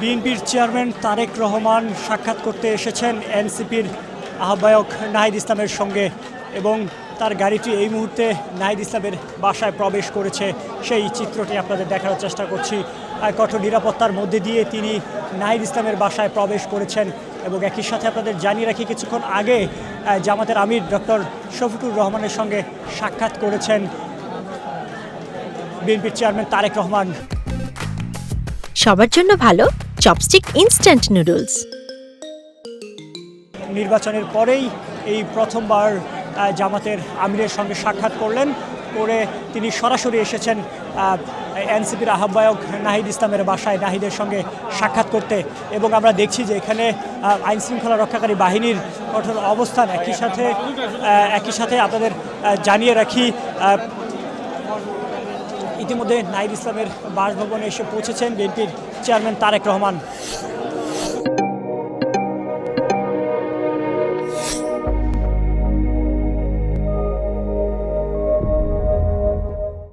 বিএনপির চেয়ারম্যান তারেক রহমান সাক্ষাৎ করতে এসেছেন এনসিপির আহ্বায়ক নাহিদ ইসলামের সঙ্গে এবং তার গাড়িটি এই মুহূর্তে নাহিদ ইসলামের বাসায় প্রবেশ করেছে। সেই চিত্রটি আপনাদের দেখানোর চেষ্টা করছি। কঠোর নিরাপত্তার মধ্যে দিয়ে তিনি নাহিদ ইসলামের বাসায় প্রবেশ করেছেন এবং একই সাথে আপনাদের জানিয়ে রাখি কিছুক্ষণ আগে জামাতের আমির ডক্টর শফিকুর রহমানের সঙ্গে সাক্ষাৎ করেছেন বিএনপির চেয়ারম্যান তারেক রহমান। সবার জন্য ভালো চপস্টিক ইনস্ট্যান্ট নুডলস। নির্বাচনের পরেই এই প্রথমবার জামাতের আমিরের সঙ্গে সাক্ষাৎ করলেন, করে তিনি সরাসরি এসেছেন এনসিপির আহ্বায়ক নাহিদ ইসলামের বাসায় নাহিদের সঙ্গে সাক্ষাৎ করতে। এবং আমরা দেখছি যে এখানে আইনশৃঙ্খলা রক্ষাকারী বাহিনীর কঠোর অবস্থান। একই সাথে আপনাদের জানিয়ে রাখি ইতিমধ্যে নাহিদ ইসলামের বাসভবনে এসে পৌঁছেছেন বিএনপির চেয়ারম্যান তারেক রহমান।